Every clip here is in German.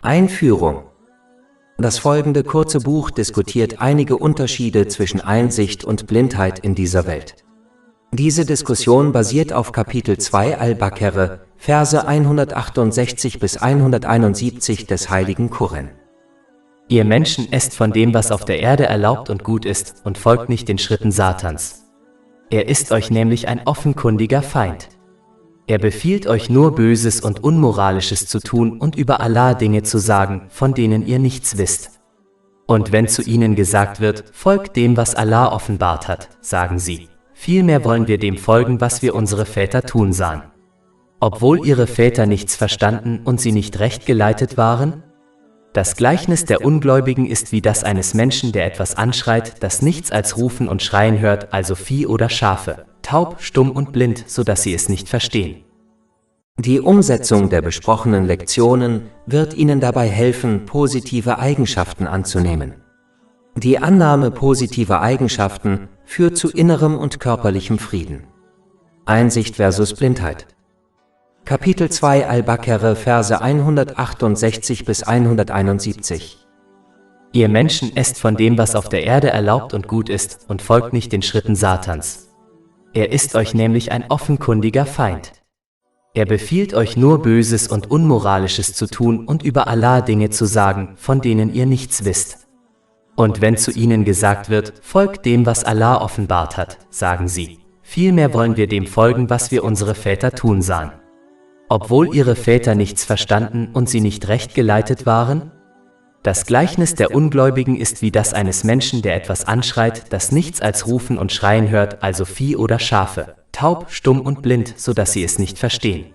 Einführung. Das folgende kurze Buch diskutiert einige Unterschiede zwischen Einsicht und Blindheit in dieser Welt. Diese Diskussion basiert auf Kapitel 2 Al-Baqarah, Verse 168 bis 171 des Heiligen Koran. Ihr Menschen esst von dem, was auf der Erde erlaubt und gut ist, und folgt nicht den Schritten Satans. Er ist euch nämlich ein offenkundiger Feind. Er befiehlt euch nur Böses und Unmoralisches zu tun und über Allah Dinge zu sagen, von denen ihr nichts wisst. Und wenn zu ihnen gesagt wird, folgt dem, was Allah offenbart hat, sagen sie, vielmehr wollen wir dem folgen, was wir unsere Väter tun sahen. Obwohl ihre Väter nichts verstanden und sie nicht recht geleitet waren? Das Gleichnis der Ungläubigen ist wie das eines Menschen, der etwas anschreit, das nichts als Rufen und Schreien hört, also Vieh oder Schafe, taub, stumm und blind, so dass sie es nicht verstehen. Die Umsetzung der besprochenen Lektionen wird Ihnen dabei helfen, positive Eigenschaften anzunehmen. Die Annahme positiver Eigenschaften führt zu innerem und körperlichem Frieden. Einsicht versus Blindheit. Kapitel 2 Al-Baqarah, Verse 168 bis 171. Ihr Menschen esst von dem, was auf der Erde erlaubt und gut ist, und folgt nicht den Schritten Satans. Er ist euch nämlich ein offenkundiger Feind. Er befiehlt euch nur Böses und Unmoralisches zu tun und über Allah Dinge zu sagen, von denen ihr nichts wisst. Und wenn zu ihnen gesagt wird, folgt dem, was Allah offenbart hat, sagen sie, vielmehr wollen wir dem folgen, was wir unsere Väter tun sahen. Obwohl ihre Väter nichts verstanden und sie nicht recht geleitet waren? Das Gleichnis der Ungläubigen ist wie das eines Menschen, der etwas anschreit, das nichts als Rufen und Schreien hört, also Vieh oder Schafe, taub, stumm und blind, so dass sie es nicht verstehen.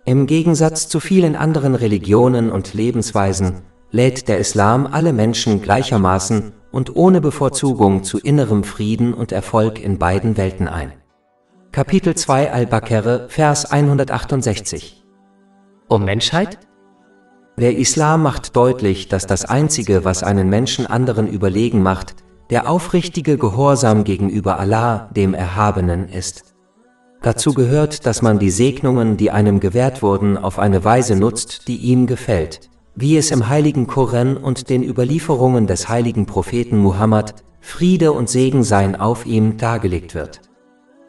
Im Gegensatz zu vielen anderen Religionen und Lebensweisen lädt der Islam alle Menschen gleichermaßen und ohne Bevorzugung zu innerem Frieden und Erfolg in beiden Welten ein. Kapitel 2 Al-Baqarah, Vers 168. Um Menschheit? Der Islam macht deutlich, dass das Einzige, was einen Menschen anderen überlegen macht, der aufrichtige Gehorsam gegenüber Allah, dem Erhabenen, ist. Dazu gehört, dass man die Segnungen, die einem gewährt wurden, auf eine Weise nutzt, die ihm gefällt, wie es im Heiligen Koran und den Überlieferungen des heiligen Propheten Muhammad, Friede und Segen seien auf ihm, dargelegt wird.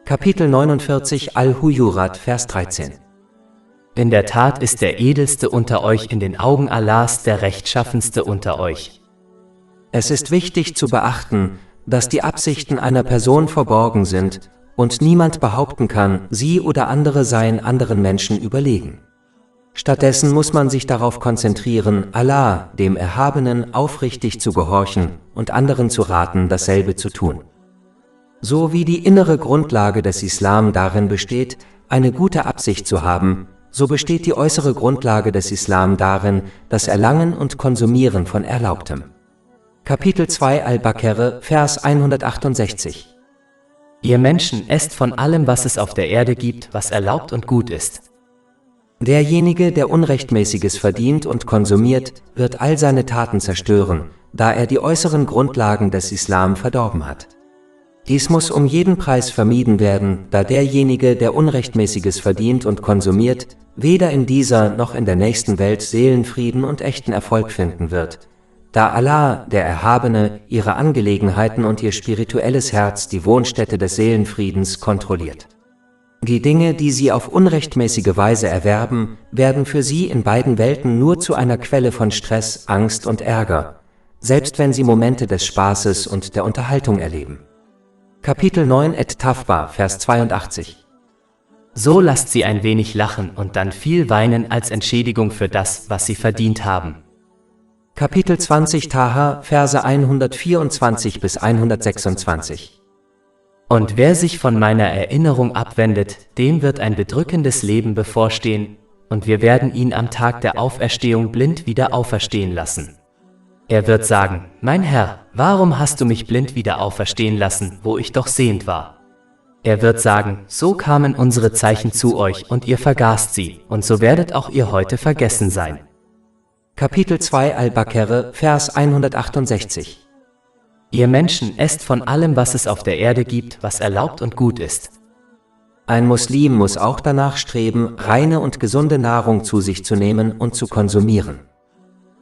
Kapitel 49 Al-Hujurat, Vers 13. In der Tat ist der Edelste unter euch in den Augen Allahs der Rechtschaffenste unter euch. Es ist wichtig zu beachten, dass die Absichten einer Person verborgen sind und niemand behaupten kann, sie oder andere seien anderen Menschen überlegen. Stattdessen muss man sich darauf konzentrieren, Allah, dem Erhabenen, aufrichtig zu gehorchen und anderen zu raten, dasselbe zu tun. So wie die innere Grundlage des Islam darin besteht, eine gute Absicht zu haben, so besteht die äußere Grundlage des Islam darin, das Erlangen und Konsumieren von Erlaubtem. Kapitel 2 Al-Baqarah, Vers 168. Ihr Menschen esst von allem, was es auf der Erde gibt, was erlaubt und gut ist. Derjenige, der Unrechtmäßiges verdient und konsumiert, wird all seine Taten zerstören, da er die äußeren Grundlagen des Islam verdorben hat. Dies muss um jeden Preis vermieden werden, da derjenige, der Unrechtmäßiges verdient und konsumiert, weder in dieser noch in der nächsten Welt Seelenfrieden und echten Erfolg finden wird, da Allah, der Erhabene, ihre Angelegenheiten und ihr spirituelles Herz, die Wohnstätte des Seelenfriedens, kontrolliert. Die Dinge, die sie auf unrechtmäßige Weise erwerben, werden für sie in beiden Welten nur zu einer Quelle von Stress, Angst und Ärger, selbst wenn sie Momente des Spaßes und der Unterhaltung erleben. Kapitel 9 Et-Tafba, Vers 82. So lasst sie ein wenig lachen und dann viel weinen als Entschädigung für das, was sie verdient haben. Kapitel 20 Taha, Verse 124 bis 126. Und wer sich von meiner Erinnerung abwendet, dem wird ein bedrückendes Leben bevorstehen, und wir werden ihn am Tag der Auferstehung blind wieder auferstehen lassen. Er wird sagen, mein Herr, warum hast du mich blind wieder auferstehen lassen, wo ich doch sehend war? Er wird sagen, so kamen unsere Zeichen zu euch und ihr vergaßt sie, und so werdet auch ihr heute vergessen sein. Kapitel 2 Al-Baqarah, Vers 168. Ihr Menschen esst von allem, was es auf der Erde gibt, was erlaubt und gut ist. Ein Muslim muss auch danach streben, reine und gesunde Nahrung zu sich zu nehmen und zu konsumieren.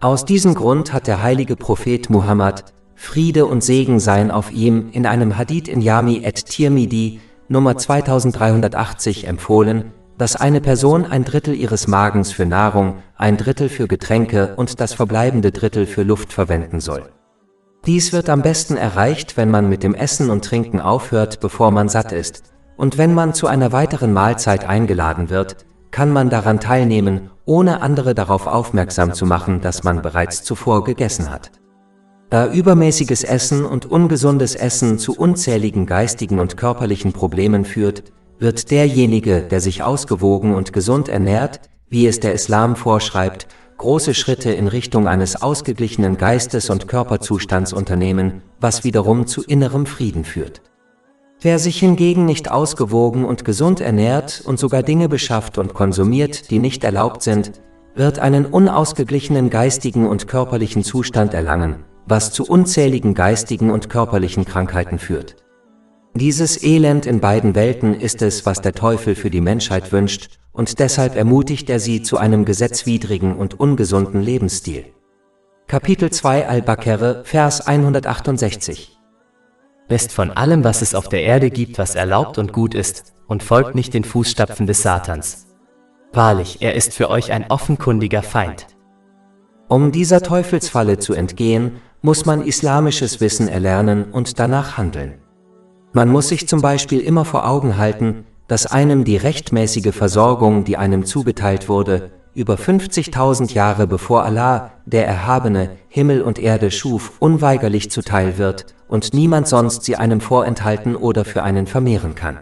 Aus diesem Grund hat der heilige Prophet Muhammad, Friede und Segen seien auf ihm, in einem Hadith in Jami at-Tirmidhi, Nummer 2380 empfohlen, dass eine Person 1/3 ihres Magens für Nahrung, 1/3 für Getränke und das verbleibende Drittel für Luft verwenden soll. Dies wird am besten erreicht, wenn man mit dem Essen und Trinken aufhört, bevor man satt ist, und wenn man zu einer weiteren Mahlzeit eingeladen wird, kann man daran teilnehmen, ohne andere darauf aufmerksam zu machen, dass man bereits zuvor gegessen hat. Da übermäßiges Essen und ungesundes Essen zu unzähligen geistigen und körperlichen Problemen führt, wird derjenige, der sich ausgewogen und gesund ernährt, wie es der Islam vorschreibt, große Schritte in Richtung eines ausgeglichenen Geistes- und Körperzustands unternehmen, was wiederum zu innerem Frieden führt. Wer sich hingegen nicht ausgewogen und gesund ernährt und sogar Dinge beschafft und konsumiert, die nicht erlaubt sind, wird einen unausgeglichenen geistigen und körperlichen Zustand erlangen, was zu unzähligen geistigen und körperlichen Krankheiten führt. Dieses Elend in beiden Welten ist es, was der Teufel für die Menschheit wünscht, und deshalb ermutigt er sie zu einem gesetzwidrigen und ungesunden Lebensstil. Kapitel 2 Al-Baqarah, Vers 168. Esst von allem, was es auf der Erde gibt, was erlaubt und gut ist, und folgt nicht den Fußstapfen des Satans. Wahrlich, er ist für euch ein offenkundiger Feind. Um dieser Teufelsfalle zu entgehen, muss man islamisches Wissen erlernen und danach handeln. Man muss sich zum Beispiel immer vor Augen halten, dass einem die rechtmäßige Versorgung, die einem zugeteilt wurde, über 50.000 Jahre bevor Allah, der Erhabene, Himmel und Erde schuf, unweigerlich zuteil wird und niemand sonst sie einem vorenthalten oder für einen vermehren kann.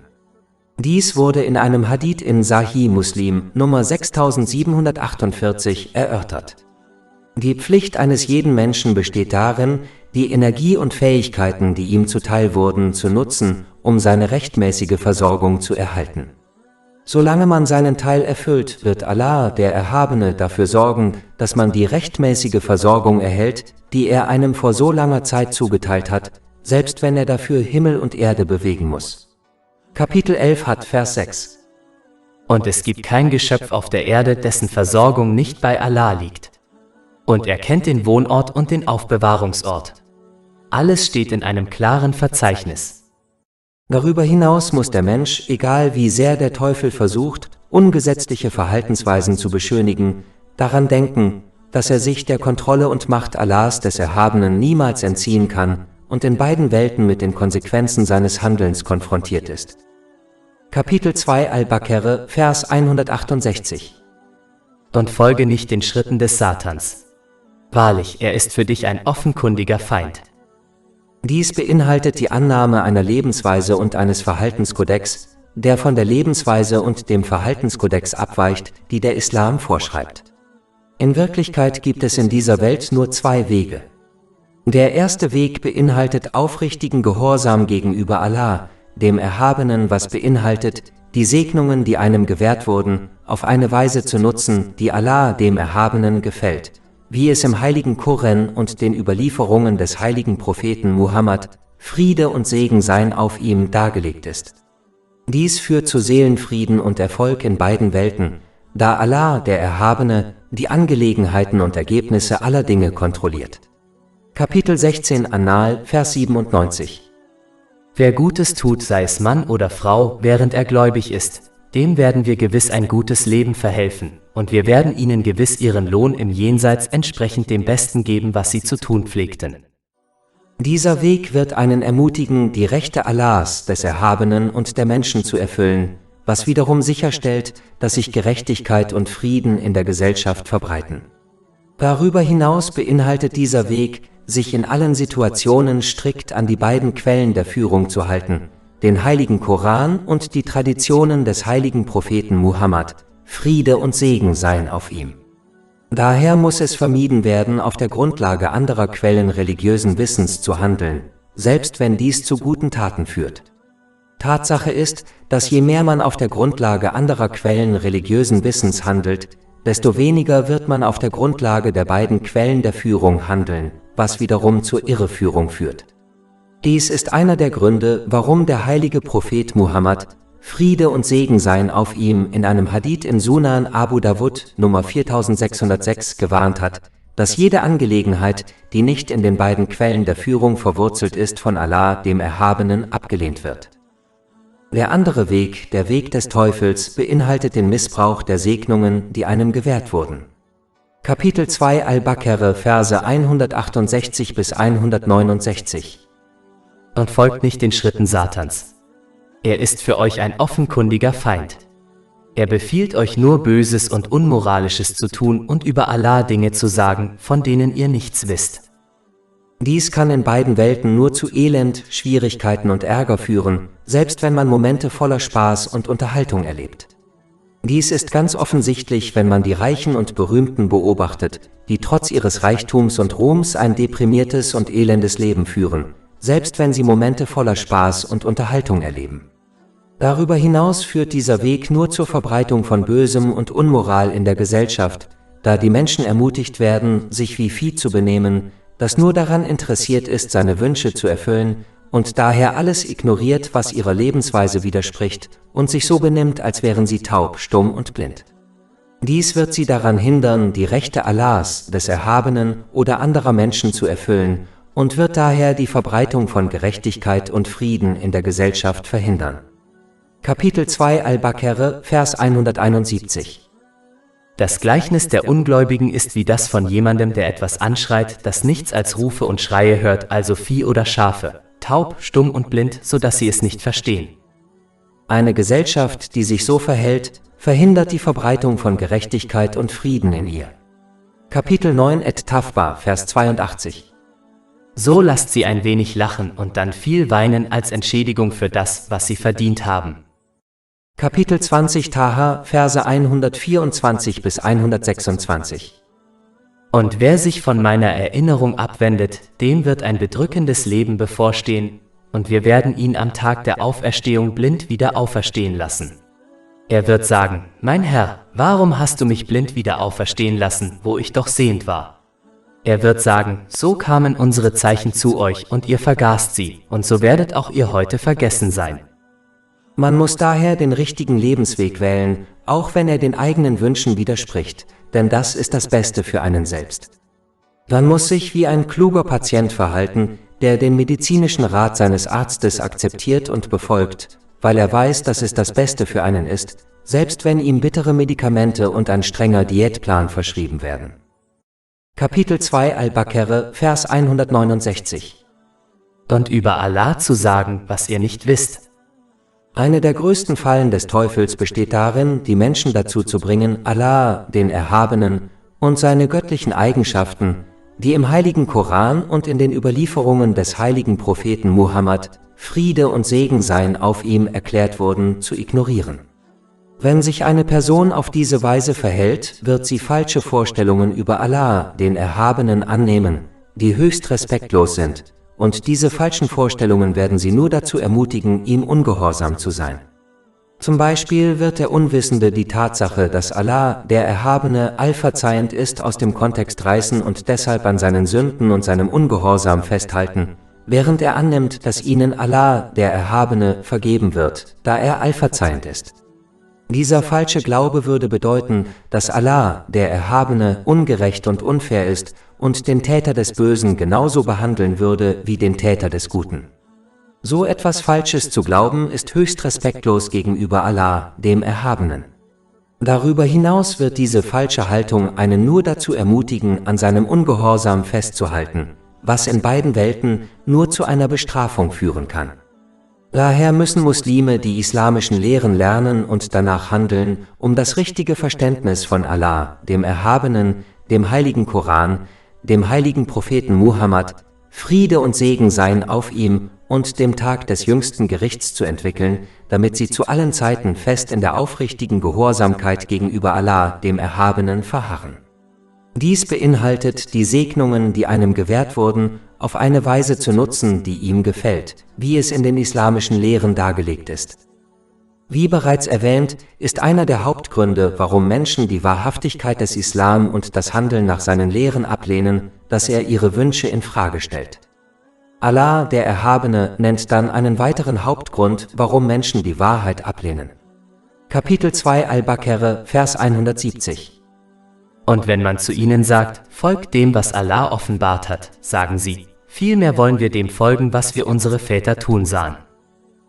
Dies wurde in einem Hadith in Sahih Muslim, Nummer 6748, erörtert. Die Pflicht eines jeden Menschen besteht darin, die Energie und Fähigkeiten, die ihm zuteil wurden, zu nutzen, um seine rechtmäßige Versorgung zu erhalten. Solange man seinen Teil erfüllt, wird Allah, der Erhabene, dafür sorgen, dass man die rechtmäßige Versorgung erhält, die er einem vor so langer Zeit zugeteilt hat, selbst wenn er dafür Himmel und Erde bewegen muss. Kapitel 11 hat Vers 6. Und es gibt kein Geschöpf auf der Erde, dessen Versorgung nicht bei Allah liegt. Und er kennt den Wohnort und den Aufbewahrungsort. Alles steht in einem klaren Verzeichnis. Darüber hinaus muss der Mensch, egal wie sehr der Teufel versucht, ungesetzliche Verhaltensweisen zu beschönigen, daran denken, dass er sich der Kontrolle und Macht Allahs des Erhabenen niemals entziehen kann und in beiden Welten mit den Konsequenzen seines Handelns konfrontiert ist. Kapitel 2 Al-Baqarah, Vers 168. Und folge nicht den Schritten des Satans. Wahrlich, er ist für dich ein offenkundiger Feind. Dies beinhaltet die Annahme einer Lebensweise und eines Verhaltenskodex, der von der Lebensweise und dem Verhaltenskodex abweicht, die der Islam vorschreibt. In Wirklichkeit gibt es in dieser Welt nur zwei Wege. Der erste Weg beinhaltet aufrichtigen Gehorsam gegenüber Allah, dem Erhabenen, was beinhaltet, die Segnungen, die einem gewährt wurden, auf eine Weise zu nutzen, die Allah, dem Erhabenen, gefällt, wie es im heiligen Koran und den Überlieferungen des heiligen Propheten Muhammad, Friede und Segen seien auf ihm, dargelegt ist. Dies führt zu Seelenfrieden und Erfolg in beiden Welten, da Allah, der Erhabene, die Angelegenheiten und Ergebnisse aller Dinge kontrolliert. Kapitel 16 An-Nahl, Vers 97. Wer Gutes tut, sei es Mann oder Frau, während er gläubig ist, dem werden wir gewiss ein gutes Leben verhelfen, und wir werden ihnen gewiss ihren Lohn im Jenseits entsprechend dem Besten geben, was sie zu tun pflegten. Dieser Weg wird einen ermutigen, die Rechte Allahs, des Erhabenen und der Menschen zu erfüllen, was wiederum sicherstellt, dass sich Gerechtigkeit und Frieden in der Gesellschaft verbreiten. Darüber hinaus beinhaltet dieser Weg, sich in allen Situationen strikt an die beiden Quellen der Führung zu halten, den heiligen Koran und die Traditionen des heiligen Propheten Muhammad, Friede und Segen seien auf ihm. Daher muss es vermieden werden, auf der Grundlage anderer Quellen religiösen Wissens zu handeln, selbst wenn dies zu guten Taten führt. Tatsache ist, dass je mehr man auf der Grundlage anderer Quellen religiösen Wissens handelt, desto weniger wird man auf der Grundlage der beiden Quellen der Führung handeln, was wiederum zur Irreführung führt. Dies ist einer der Gründe, warum der heilige Prophet Muhammad, Friede und Segen seien auf ihm, in einem Hadith in Sunan Abu Dawud, Nummer 4606, gewarnt hat, dass jede Angelegenheit, die nicht in den beiden Quellen der Führung verwurzelt ist, von Allah, dem Erhabenen, abgelehnt wird. Der andere Weg, der Weg des Teufels, beinhaltet den Missbrauch der Segnungen, die einem gewährt wurden. Kapitel 2 Al-Baqarah, Verse 168 bis 169. Und folgt nicht den Schritten Satans. Er ist für euch ein offenkundiger Feind. Er befiehlt euch nur Böses und Unmoralisches zu tun und über Allah Dinge zu sagen, von denen ihr nichts wisst. Dies kann in beiden Welten nur zu Elend, Schwierigkeiten und Ärger führen, selbst wenn man Momente voller Spaß und Unterhaltung erlebt. Dies ist ganz offensichtlich, wenn man die Reichen und Berühmten beobachtet, die trotz ihres Reichtums und Ruhms ein deprimiertes und elendes Leben führen, selbst wenn sie Momente voller Spaß und Unterhaltung erleben. Darüber hinaus führt dieser Weg nur zur Verbreitung von Bösem und Unmoral in der Gesellschaft, da die Menschen ermutigt werden, sich wie Vieh zu benehmen, das nur daran interessiert ist, seine Wünsche zu erfüllen und daher alles ignoriert, was ihrer Lebensweise widerspricht und sich so benimmt, als wären sie taub, stumm und blind. Dies wird sie daran hindern, die Rechte Allahs, des Erhabenen oder anderer Menschen zu erfüllen und wird daher die Verbreitung von Gerechtigkeit und Frieden in der Gesellschaft verhindern. Kapitel 2 Al-Baqarah, Vers 171. Das Gleichnis der Ungläubigen ist wie das von jemandem, der etwas anschreit, das nichts als Rufe und Schreie hört, also Vieh oder Schafe, taub, stumm und blind, so dass sie es nicht verstehen. Eine Gesellschaft, die sich so verhält, verhindert die Verbreitung von Gerechtigkeit und Frieden in ihr. Kapitel 9 At-Tawbah, Vers 82. So lasst sie ein wenig lachen und dann viel weinen als Entschädigung für das, was sie verdient haben. Kapitel 20 Taha, Verse 124 bis 126. Und wer sich von meiner Erinnerung abwendet, dem wird ein bedrückendes Leben bevorstehen, und wir werden ihn am Tag der Auferstehung blind wieder auferstehen lassen. Er wird sagen, mein Herr, warum hast du mich blind wieder auferstehen lassen, wo ich doch sehend war? Er wird sagen, so kamen unsere Zeichen zu euch und ihr vergaßt sie, und so werdet auch ihr heute vergessen sein. Man muss daher den richtigen Lebensweg wählen, auch wenn er den eigenen Wünschen widerspricht, denn das ist das Beste für einen selbst. Man muss sich wie ein kluger Patient verhalten, der den medizinischen Rat seines Arztes akzeptiert und befolgt, weil er weiß, dass es das Beste für einen ist, selbst wenn ihm bittere Medikamente und ein strenger Diätplan verschrieben werden. Kapitel 2 Al-Baqarah, Vers 169. Und über Allah zu sagen, was ihr nicht wisst. Eine der größten Fallen des Teufels besteht darin, die Menschen dazu zu bringen, Allah, den Erhabenen, und seine göttlichen Eigenschaften, die im heiligen Koran und in den Überlieferungen des heiligen Propheten Muhammad, Friede und Segen seien auf ihm, erklärt wurden, zu ignorieren. Wenn sich eine Person auf diese Weise verhält, wird sie falsche Vorstellungen über Allah, den Erhabenen, annehmen, die höchst respektlos sind, und diese falschen Vorstellungen werden sie nur dazu ermutigen, ihm ungehorsam zu sein. Zum Beispiel wird der Unwissende die Tatsache, dass Allah, der Erhabene, allverzeihend ist, aus dem Kontext reißen und deshalb an seinen Sünden und seinem Ungehorsam festhalten, während er annimmt, dass ihnen Allah, der Erhabene, vergeben wird, da er allverzeihend ist. Dieser falsche Glaube würde bedeuten, dass Allah, der Erhabene, ungerecht und unfair ist und den Täter des Bösen genauso behandeln würde wie den Täter des Guten. So etwas Falsches zu glauben, ist höchst respektlos gegenüber Allah, dem Erhabenen. Darüber hinaus wird diese falsche Haltung einen nur dazu ermutigen, an seinem Ungehorsam festzuhalten, was in beiden Welten nur zu einer Bestrafung führen kann. Daher müssen Muslime die islamischen Lehren lernen und danach handeln, um das richtige Verständnis von Allah, dem Erhabenen, dem heiligen Koran, dem heiligen Propheten Muhammad, Friede und Segen seien auf ihm, und dem Tag des jüngsten Gerichts zu entwickeln, damit sie zu allen Zeiten fest in der aufrichtigen Gehorsamkeit gegenüber Allah, dem Erhabenen, verharren. Dies beinhaltet, die Segnungen, die einem gewährt wurden, auf eine Weise zu nutzen, die ihm gefällt, wie es in den islamischen Lehren dargelegt ist. Wie bereits erwähnt, ist einer der Hauptgründe, warum Menschen die Wahrhaftigkeit des Islam und das Handeln nach seinen Lehren ablehnen, dass er ihre Wünsche in Frage stellt. Allah, der Erhabene, nennt dann einen weiteren Hauptgrund, warum Menschen die Wahrheit ablehnen. Kapitel 2 Al-Baqarah, Vers 170. Und wenn man zu ihnen sagt, folgt dem, was Allah offenbart hat, sagen sie, vielmehr wollen wir dem folgen, was wir unsere Väter tun sahen.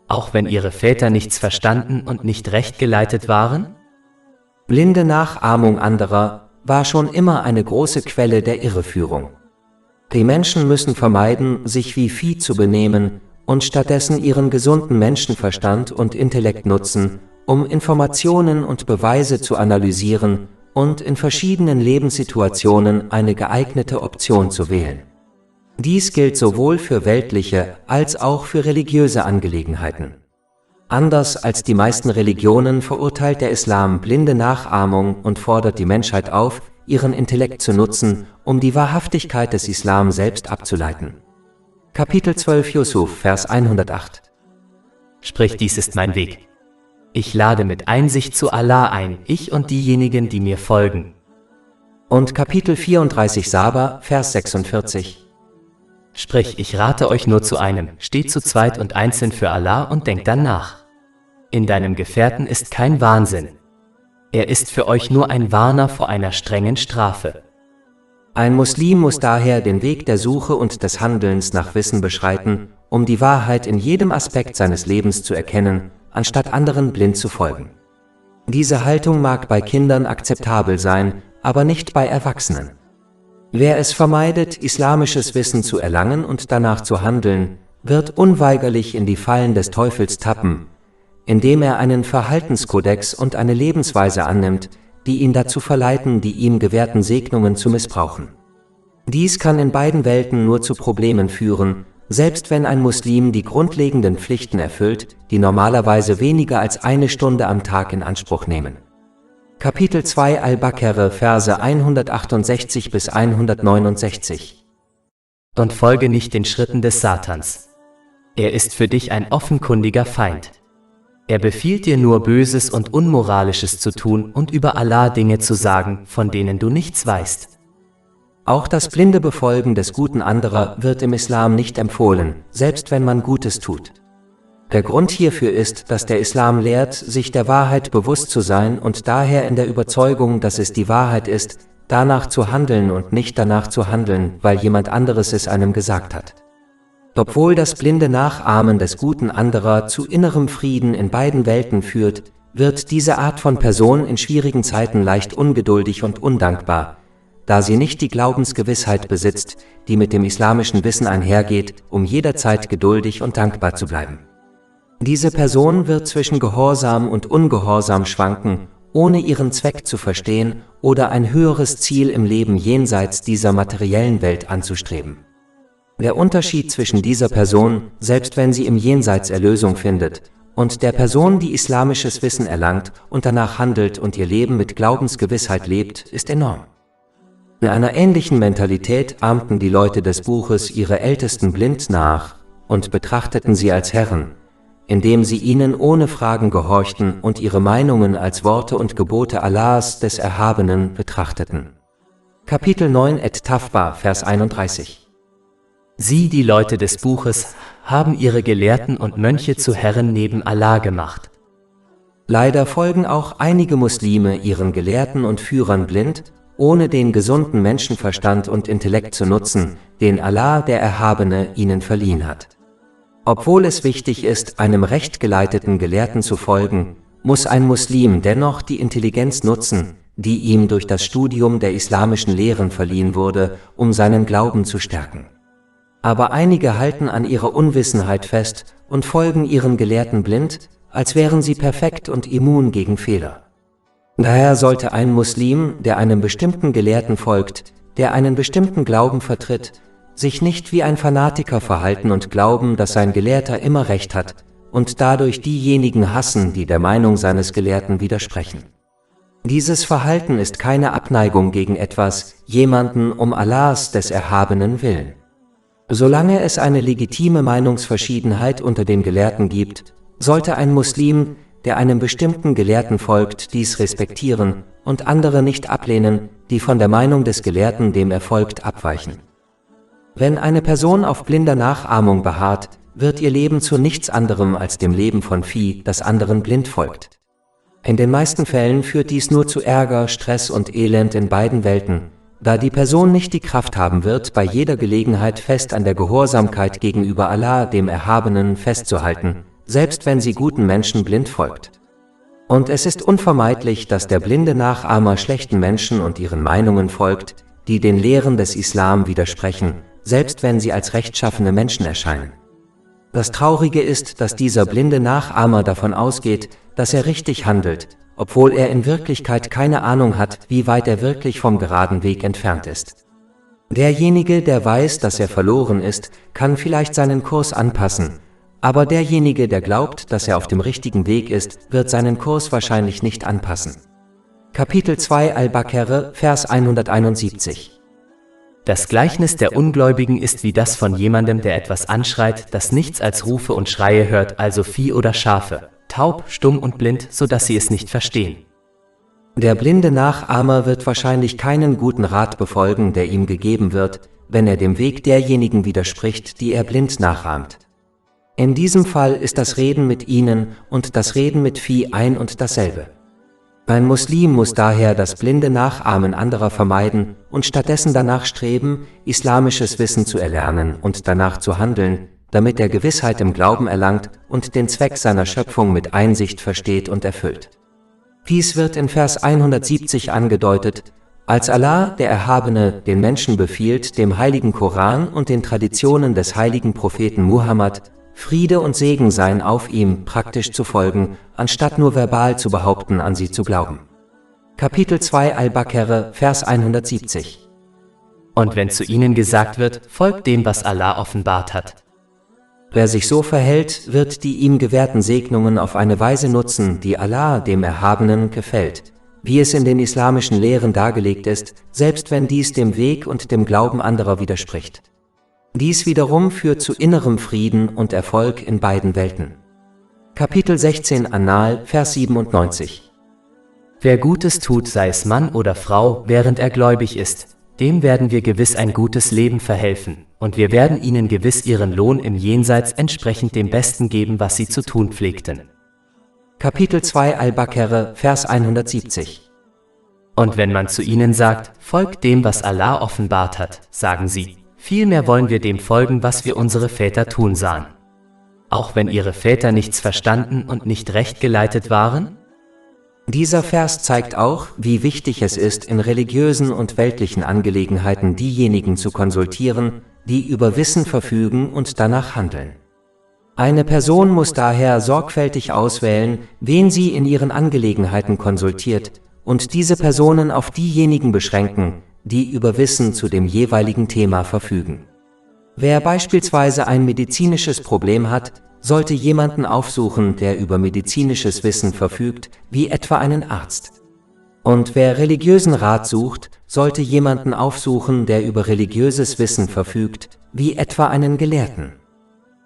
Auch wenn ihre Väter nichts verstanden und nicht recht geleitet waren? Blinde Nachahmung anderer war schon immer eine große Quelle der Irreführung. Die Menschen müssen vermeiden, sich wie Vieh zu benehmen und stattdessen ihren gesunden Menschenverstand und Intellekt nutzen, um Informationen und Beweise zu analysieren und in verschiedenen Lebenssituationen eine geeignete Option zu wählen. Dies gilt sowohl für weltliche als auch für religiöse Angelegenheiten. Anders als die meisten Religionen verurteilt der Islam blinde Nachahmung und fordert die Menschheit auf, ihren Intellekt zu nutzen, um die Wahrhaftigkeit des Islam selbst abzuleiten. Kapitel 12 Jusuf, Vers 108. Sprich, dies ist mein Weg. Ich lade mit Einsicht zu Allah ein, ich und diejenigen, die mir folgen. Und Kapitel 34 Saba, Vers 46. Sprich, ich rate euch nur zu einem, steht zu zweit und einzeln für Allah und denkt dann nach. In deinem Gefährten ist kein Wahnsinn. Er ist für euch nur ein Warner vor einer strengen Strafe. Ein Muslim muss daher den Weg der Suche und des Handelns nach Wissen beschreiten, um die Wahrheit in jedem Aspekt seines Lebens zu erkennen, anstatt anderen blind zu folgen. Diese Haltung mag bei Kindern akzeptabel sein, aber nicht bei Erwachsenen. Wer es vermeidet, islamisches Wissen zu erlangen und danach zu handeln, wird unweigerlich in die Fallen des Teufels tappen, indem er einen Verhaltenskodex und eine Lebensweise annimmt, die ihn dazu verleiten, die ihm gewährten Segnungen zu missbrauchen. Dies kann in beiden Welten nur zu Problemen führen, selbst wenn ein Muslim die grundlegenden Pflichten erfüllt, die normalerweise weniger als eine Stunde am Tag in Anspruch nehmen. Kapitel 2 Al-Baqarah, Verse 168 bis 169. Und folge nicht den Schritten des Satans. Er ist für dich ein offenkundiger Feind. Er befiehlt dir nur Böses und Unmoralisches zu tun und über Allah Dinge zu sagen, von denen du nichts weißt. Auch das blinde Befolgen des Guten anderer wird im Islam nicht empfohlen, selbst wenn man Gutes tut. Der Grund hierfür ist, dass der Islam lehrt, sich der Wahrheit bewusst zu sein und daher in der Überzeugung, dass es die Wahrheit ist, danach zu handeln und nicht danach zu handeln, weil jemand anderes es einem gesagt hat. Obwohl das blinde Nachahmen des Guten anderer zu innerem Frieden in beiden Welten führt, wird diese Art von Person in schwierigen Zeiten leicht ungeduldig und undankbar, da sie nicht die Glaubensgewissheit besitzt, die mit dem islamischen Wissen einhergeht, um jederzeit geduldig und dankbar zu bleiben. Diese Person wird zwischen Gehorsam und Ungehorsam schwanken, ohne ihren Zweck zu verstehen oder ein höheres Ziel im Leben jenseits dieser materiellen Welt anzustreben. Der Unterschied zwischen dieser Person, selbst wenn sie im Jenseits Erlösung findet, und der Person, die islamisches Wissen erlangt und danach handelt und ihr Leben mit Glaubensgewissheit lebt, ist enorm. In einer ähnlichen Mentalität ahmten die Leute des Buches ihre Ältesten blind nach und betrachteten sie als Herren, indem sie ihnen ohne Fragen gehorchten und ihre Meinungen als Worte und Gebote Allahs des Erhabenen betrachteten. Kapitel 9 Et-Tafba, Vers 31. Sie, die Leute des Buches, haben ihre Gelehrten und Mönche zu Herren neben Allah gemacht. Leider folgen auch einige Muslime ihren Gelehrten und Führern blind, ohne den gesunden Menschenverstand und Intellekt zu nutzen, den Allah, der Erhabene, ihnen verliehen hat. Obwohl es wichtig ist, einem recht geleiteten Gelehrten zu folgen, muss ein Muslim dennoch die Intelligenz nutzen, die ihm durch das Studium der islamischen Lehren verliehen wurde, um seinen Glauben zu stärken. Aber einige halten an ihrer Unwissenheit fest und folgen ihren Gelehrten blind, als wären sie perfekt und immun gegen Fehler. Daher sollte ein Muslim, der einem bestimmten Gelehrten folgt, der einen bestimmten Glauben vertritt, sich nicht wie ein Fanatiker verhalten und glauben, dass sein Gelehrter immer recht hat und dadurch diejenigen hassen, die der Meinung seines Gelehrten widersprechen. Dieses Verhalten ist keine Abneigung gegen etwas, jemanden um Allahs des Erhabenen willen. Solange es eine legitime Meinungsverschiedenheit unter den Gelehrten gibt, sollte ein Muslim, der einem bestimmten Gelehrten folgt, dies respektieren und andere nicht ablehnen, die von der Meinung des Gelehrten, dem er folgt, abweichen. Wenn eine Person auf blinder Nachahmung beharrt, wird ihr Leben zu nichts anderem als dem Leben von Vieh, das anderen blind folgt. In den meisten Fällen führt dies nur zu Ärger, Stress und Elend in beiden Welten, da die Person nicht die Kraft haben wird, bei jeder Gelegenheit fest an der Gehorsamkeit gegenüber Allah, dem Erhabenen, festzuhalten, selbst wenn sie guten Menschen blind folgt. Und es ist unvermeidlich, dass der blinde Nachahmer schlechten Menschen und ihren Meinungen folgt, die den Lehren des Islam widersprechen, selbst wenn sie als rechtschaffene Menschen erscheinen. Das Traurige ist, dass dieser blinde Nachahmer davon ausgeht, dass er richtig handelt, obwohl er in Wirklichkeit keine Ahnung hat, wie weit er wirklich vom geraden Weg entfernt ist. Derjenige, der weiß, dass er verloren ist, kann vielleicht seinen Kurs anpassen, aber derjenige, der glaubt, dass er auf dem richtigen Weg ist, wird seinen Kurs wahrscheinlich nicht anpassen. Kapitel 2 Al-Baqarah, Vers 171. Das Gleichnis der Ungläubigen ist wie das von jemandem, der etwas anschreit, das nichts als Rufe und Schreie hört, also Vieh oder Schafe, taub, stumm und blind, so dass sie es nicht verstehen. Der blinde Nachahmer wird wahrscheinlich keinen guten Rat befolgen, der ihm gegeben wird, wenn er dem Weg derjenigen widerspricht, die er blind nachahmt. In diesem Fall ist das Reden mit ihnen und das Reden mit Vieh ein und dasselbe. Ein Muslim muss daher das blinde Nachahmen anderer vermeiden und stattdessen danach streben, islamisches Wissen zu erlernen und danach zu handeln, damit er Gewissheit im Glauben erlangt und den Zweck seiner Schöpfung mit Einsicht versteht und erfüllt. Dies wird in Vers 170 angedeutet, als Allah, der Erhabene, den Menschen befiehlt, dem heiligen Koran und den Traditionen des heiligen Propheten Muhammad, Friede und Segen seien auf ihm, praktisch zu folgen, anstatt nur verbal zu behaupten, an sie zu glauben. Kapitel 2 Al-Baqarah, Vers 170. Und wenn zu ihnen gesagt wird, folgt dem, was Allah offenbart hat. Wer sich so verhält, wird die ihm gewährten Segnungen auf eine Weise nutzen, die Allah, dem Erhabenen, gefällt, wie es in den islamischen Lehren dargelegt ist, selbst wenn dies dem Weg und dem Glauben anderer widerspricht. Dies wiederum führt zu innerem Frieden und Erfolg in beiden Welten. Kapitel 16 An-Nahl, Vers 97. Wer Gutes tut, sei es Mann oder Frau, während er gläubig ist, dem werden wir gewiss ein gutes Leben verhelfen, und wir werden ihnen gewiss ihren Lohn im Jenseits entsprechend dem Besten geben, was sie zu tun pflegten. Kapitel 2 Al-Baqarah, Vers 170. Und wenn man zu ihnen sagt, folgt dem, was Allah offenbart hat, sagen sie, vielmehr wollen wir dem folgen, was wir unsere Väter tun sahen. Auch wenn ihre Väter nichts verstanden und nicht recht geleitet waren? Dieser Vers zeigt auch, wie wichtig es ist, in religiösen und weltlichen Angelegenheiten diejenigen zu konsultieren, die über Wissen verfügen und danach handeln. Eine Person muss daher sorgfältig auswählen, wen sie in ihren Angelegenheiten konsultiert, und diese Personen auf diejenigen beschränken, die über Wissen zu dem jeweiligen Thema verfügen. Wer beispielsweise ein medizinisches Problem hat, sollte jemanden aufsuchen, der über medizinisches Wissen verfügt, wie etwa einen Arzt. Und wer religiösen Rat sucht, sollte jemanden aufsuchen, der über religiöses Wissen verfügt, wie etwa einen Gelehrten.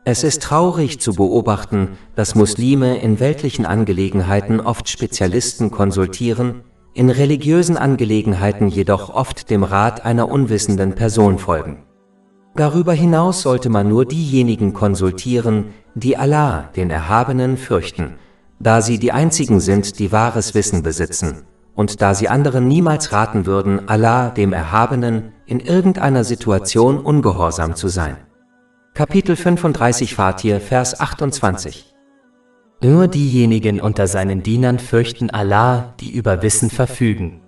Es ist traurig zu beobachten, dass Muslime in weltlichen Angelegenheiten oft Spezialisten konsultieren, in religiösen Angelegenheiten jedoch oft dem Rat einer unwissenden Person folgen. Darüber hinaus sollte man nur diejenigen konsultieren, die Allah, den Erhabenen, fürchten, da sie die einzigen sind, die wahres Wissen besitzen, und da sie anderen niemals raten würden, Allah, dem Erhabenen, in irgendeiner Situation ungehorsam zu sein. Kapitel 35 Fatir, Vers 28. Nur diejenigen unter seinen Dienern fürchten Allah, die über Wissen verfügen.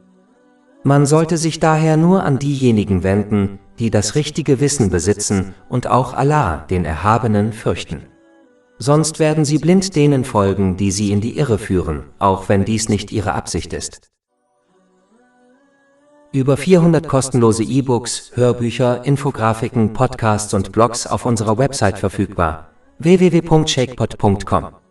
Man sollte sich daher nur an diejenigen wenden, die das richtige Wissen besitzen und auch Allah, den Erhabenen, fürchten. Sonst werden sie blind denen folgen, die sie in die Irre führen, auch wenn dies nicht ihre Absicht ist. Über 400 kostenlose E-Books, Hörbücher, Infografiken, Podcasts und Blogs auf unserer Website verfügbar: www.shakepot.com